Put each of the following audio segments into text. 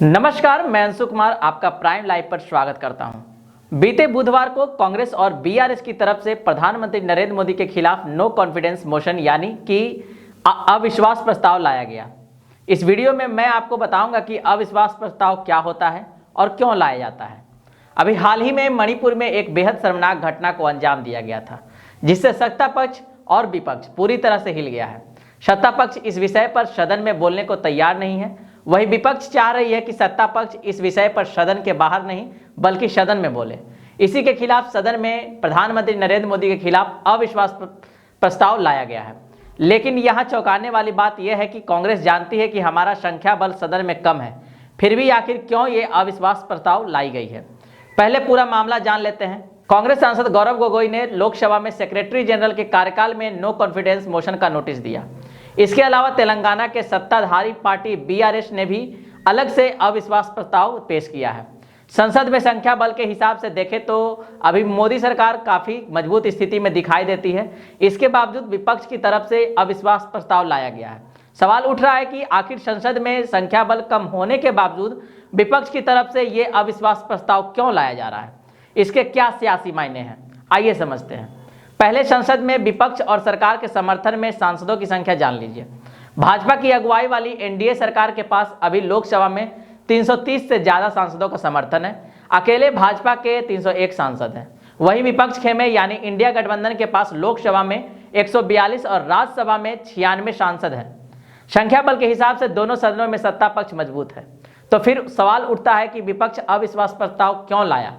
नमस्कार, मैं अंशु कुमार आपका प्राइम लाइव पर स्वागत करता हूं। बीते बुधवार को कांग्रेस और बीआरएस की तरफ से प्रधानमंत्री नरेंद्र मोदी के खिलाफ नो कॉन्फिडेंस मोशन यानी कि अविश्वास प्रस्ताव लाया गया। इस वीडियो में मैं आपको बताऊंगा कि अविश्वास प्रस्ताव क्या होता है और क्यों लाया जाता है। अभी हाल ही में मणिपुर में एक बेहद शर्मनाक घटना को अंजाम दिया गया था, जिससे सत्ता पक्ष और विपक्ष पूरी तरह से हिल गया है। सत्ता पक्ष इस विषय पर सदन में बोलने को तैयार नहीं है, वही विपक्ष चाह रही है कि सत्ता पक्ष इस विषय पर सदन के बाहर नहीं बल्कि सदन में बोले। इसी के खिलाफ सदन में प्रधानमंत्री नरेंद्र मोदी के खिलाफ अविश्वास प्रस्ताव लाया गया है। लेकिन यहाँ चौंकाने वाली बात यह है कि कांग्रेस जानती है कि हमारा संख्या बल सदन में कम है, फिर भी आखिर क्यों ये अविश्वास प्रस्ताव लाई गई है। पहले पूरा मामला जान लेते हैं। कांग्रेस सांसद गौरव गोगोई ने लोकसभा में सेक्रेटरी जनरल के कार्यकाल में नो कॉन्फिडेंस मोशन का नोटिस दिया। इसके अलावा तेलंगाना के सत्ताधारी पार्टी बीआरएस ने भी अलग से अविश्वास प्रस्ताव पेश किया है। संसद में संख्या बल के हिसाब से देखें तो अभी मोदी सरकार काफी मजबूत स्थिति में दिखाई देती है। इसके बावजूद विपक्ष की तरफ से अविश्वास प्रस्ताव लाया गया है। सवाल उठ रहा है कि आखिर संसद में संख्या बल कम होने के बावजूद विपक्ष की तरफ से ये अविश्वास प्रस्ताव क्यों लाया जा रहा है, इसके क्या सियासी मायने हैं, आइए समझते हैं। पहले संसद में विपक्ष और सरकार के समर्थन में सांसदों की संख्या जान लीजिए। भाजपा की अगुवाई वाली एनडीए सरकार के पास अभी लोकसभा में 330 से ज्यादा सांसदों का समर्थन है। अकेले भाजपा के 301 सांसद हैं। वही विपक्ष खेमे यानी इंडिया गठबंधन के पास लोकसभा में 142 और राज्यसभा में 96 सांसद हैं। संख्या बल के हिसाब से दोनों सदनों में सत्ता पक्ष मजबूत है। तो फिर सवाल उठता है कि विपक्ष अविश्वास प्रस्ताव क्यों लाया।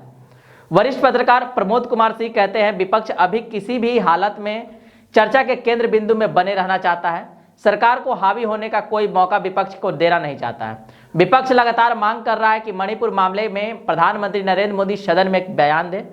वरिष्ठ पत्रकार प्रमोद कुमार सिंह कहते हैं, विपक्ष अभी किसी भी हालत में चर्चा के केंद्र बिंदु में बने रहना चाहता है। सरकार को हावी होने का कोई मौका विपक्ष को देना नहीं चाहता है। विपक्ष लगातार मांग कर रहा है कि मणिपुर मामले में प्रधानमंत्री नरेंद्र मोदी सदन में एक बयान दे।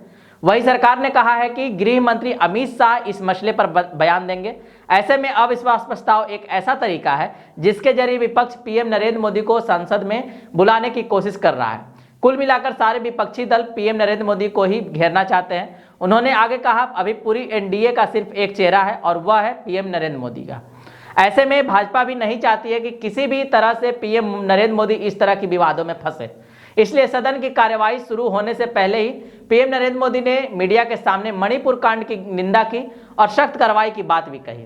वही सरकार ने कहा है कि गृह मंत्री अमित शाह इस मसले पर बयान देंगे। ऐसे में अविश्वास प्रस्ताव एक ऐसा तरीका है जिसके जरिए विपक्ष पीएम नरेंद्र मोदी को संसद में बुलाने की कोशिश कर रहा है। कुल मिलाकर सारे विपक्षी दल पीएम नरेंद्र मोदी को ही घेरना चाहते हैं। उन्होंने आगे कहा, अभी पूरी एनडीए का सिर्फ एक चेहरा है और वह है पीएम नरेंद्र मोदी का। ऐसे में भाजपा भी नहीं चाहती है कि किसी भी तरह से पीएम नरेंद्र मोदी इस तरह की विवादों में फंसे। इसलिए सदन की कार्यवाही शुरू होने से पहले ही पीएम नरेंद्र मोदी ने मीडिया के सामने मणिपुर कांड की निंदा की और सख्त कार्रवाई की बात भी कही।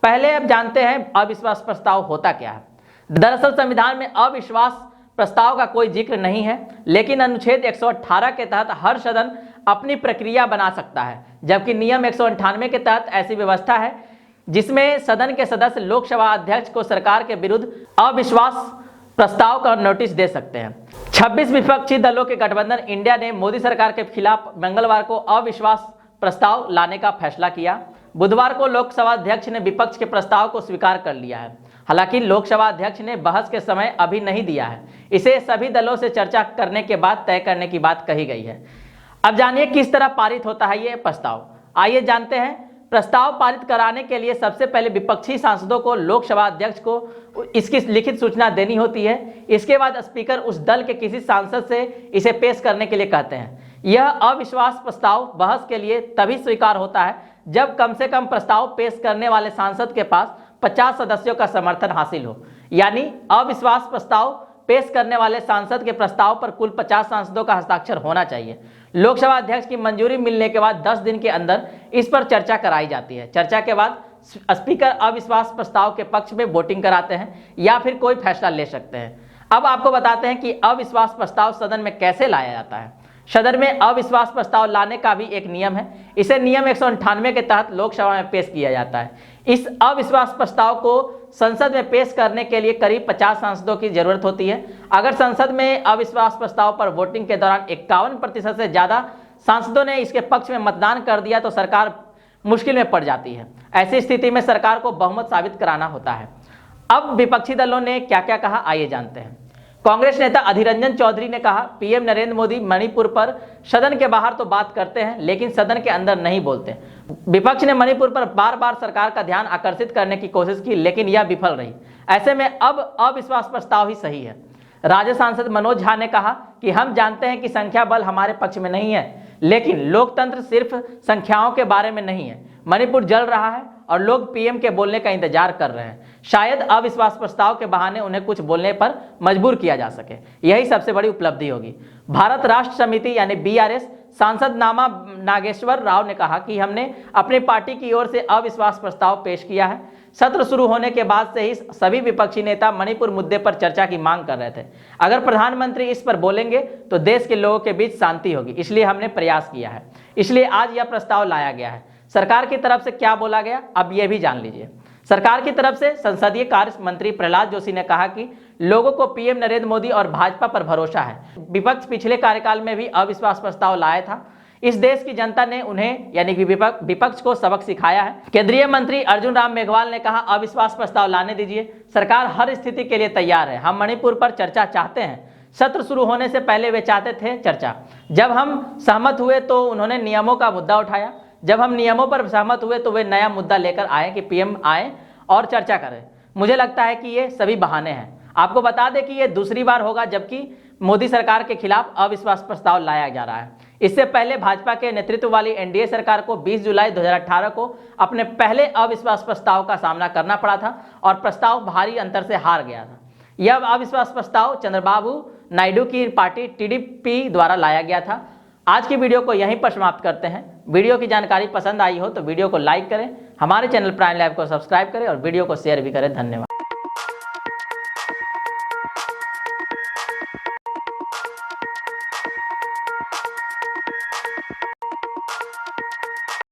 पहले अब जानते हैं अविश्वास प्रस्ताव होता क्या है। दरअसल संविधान में अविश्वास प्रस्ताव का कोई जिक्र नहीं है, लेकिन अनुच्छेद 118 के तहत हर सदन अपनी प्रक्रिया बना सकता है, जबकि नियम 198 के तहत ऐसी व्यवस्था है जिसमें सदन के सदस्य लोकसभा अध्यक्ष को सरकार के विरुद्ध अविश्वास प्रस्ताव का नोटिस दे सकते हैं। 26 विपक्षी दलों के गठबंधन इंडिया ने मोदी सरकार के खिलाफ मंगलवार को अविश्वास प्रस्ताव लाने का फैसला किया। बुधवार को लोकसभा अध्यक्ष ने विपक्ष के प्रस्ताव को स्वीकार कर लिया है। हालांकि लोकसभा अध्यक्ष ने बहस के समय अभी नहीं दिया है। इसे सभी दलों से चर्चा करने के बाद तय करने की बात कही गई है। अब जानिए किस तरह पारित होता है ये प्रस्ताव। आइए जानते हैं। प्रस्ताव पारित कराने के लिए सबसे पहले विपक्षी सांसदों को लोकसभा अध्यक्ष को इसकी लिखित सूचना देनी होती है। इसके बाद स्पीकर उस दल के किसी सांसद से इसे पेश करने के लिए कहते हैं। यह अविश्वास प्रस्ताव बहस के लिए तभी स्वीकार होता है जब कम से कम प्रस्ताव पेश करने वाले सांसद के पास 50 सदस्यों का समर्थन हासिल हो। यानी अविश्वास प्रस्ताव पेश करने वाले सांसद के प्रस्ताव पर कुल 50 सांसदों का हस्ताक्षर होना चाहिए। लोकसभा अध्यक्ष की मंजूरी मिलने के बाद 10 दिन के अंदर इस पर चर्चा कराई जाती है। चर्चा के बाद स्पीकर अविश्वास प्रस्ताव के पक्ष में वोटिंग कराते हैं या फिर कोई फैसला ले सकते हैं। अब आपको बताते हैं कि अविश्वास प्रस्ताव सदन में कैसे लाया जाता है। सदन में अविश्वास प्रस्ताव लाने का भी एक नियम है। इसे नियम 198 के तहत लोकसभा में पेश किया जाता है। इस अविश्वास प्रस्ताव को संसद में पेश करने के लिए करीब 50 सांसदों की जरूरत होती है। अगर संसद में अविश्वास प्रस्ताव पर वोटिंग के दौरान 51% से ज्यादा सांसदों ने इसके पक्ष में मतदान कर दिया तो सरकार मुश्किल में पड़ जाती है। ऐसी स्थिति में सरकार को बहुमत साबित कराना होता है। अब विपक्षी दलों ने क्या क्या कहा, आइए जानते हैं। कांग्रेस नेता अधीर रंजन चौधरी ने कहा, पीएम नरेंद्र मोदी मणिपुर पर सदन के बाहर तो बात करते हैं लेकिन सदन के अंदर नहीं बोलते। विपक्ष ने मणिपुर पर बार बार सरकार का ध्यान आकर्षित करने की कोशिश की लेकिन यह विफल रही। ऐसे में अब अविश्वास प्रस्ताव ही सही है। राज्य सांसद मनोज झा ने कहा कि हम जानते हैं कि संख्या बल हमारे पक्ष में नहीं है, लेकिन लोकतंत्र सिर्फ संख्याओं के बारे में नहीं है। मणिपुर जल रहा है और लोग पीएम के बोलने का इंतजार कर रहे हैं। शायद अविश्वास प्रस्ताव के बहाने उन्हें कुछ बोलने पर मजबूर किया जा सके, यही सबसे बड़ी उपलब्धि होगी। भारत राष्ट्र समिति यानी बीआरएस सांसद नामा नागेश्वर राव ने कहा कि हमने अपनी पार्टी की ओर से अविश्वास प्रस्ताव पेश किया है। सत्र शुरू होने के बाद से ही सभी विपक्षी नेता मणिपुर मुद्दे पर चर्चा की मांग कर रहे थे। अगर प्रधानमंत्री इस पर बोलेंगे तो देश के लोगों के बीच शांति होगी, इसलिए हमने प्रयास किया है, इसलिए आज यह प्रस्ताव लाया गया है। सरकार की तरफ से क्या बोला गया, अब यह भी जान लीजिए। सरकार की तरफ से संसदीय कार्य मंत्री प्रहलाद जोशी ने कहा कि लोगों को पीएम नरेंद्र मोदी और भाजपा पर भरोसा है। विपक्ष पिछले कार्यकाल में भी अविश्वास प्रस्ताव लाया था। इस देश की जनता ने उन्हें यानी कि विपक्ष को सबक सिखाया है। केंद्रीय मंत्री अर्जुन राम मेघवाल ने कहा, अविश्वास प्रस्ताव लाने दीजिए, सरकार हर स्थिति के लिए तैयार है। हम मणिपुर पर चर्चा चाहते हैं। सत्र शुरू होने से पहले वे चाहते थे चर्चा। जब हम सहमत हुए तो उन्होंने नियमों का मुद्दा उठाया। जब हम नियमों पर सहमत हुए तो वे नया मुद्दा लेकर आए कि पीएम आए और चर्चा करें। मुझे लगता है कि ये सभी बहाने हैं। आपको बता दें कि ये दूसरी बार होगा जबकि मोदी सरकार के खिलाफ अविश्वास प्रस्ताव लाया जा रहा है। इससे पहले भाजपा के नेतृत्व वाली एनडीए सरकार को 20 जुलाई 2018 को अपने पहले अविश्वास प्रस्ताव का सामना करना पड़ा था और प्रस्ताव भारी अंतर से हार गया था। यह अविश्वास प्रस्ताव चंद्रबाबू नायडू की पार्टी टीडीपी द्वारा लाया गया था। आज की वीडियो को यहीं पर समाप्त करते हैं। वीडियो की जानकारी पसंद आई हो तो वीडियो को लाइक करें, हमारे चैनल प्राइम लाइव को सब्सक्राइब करें और वीडियो को शेयर भी करें। धन्यवाद।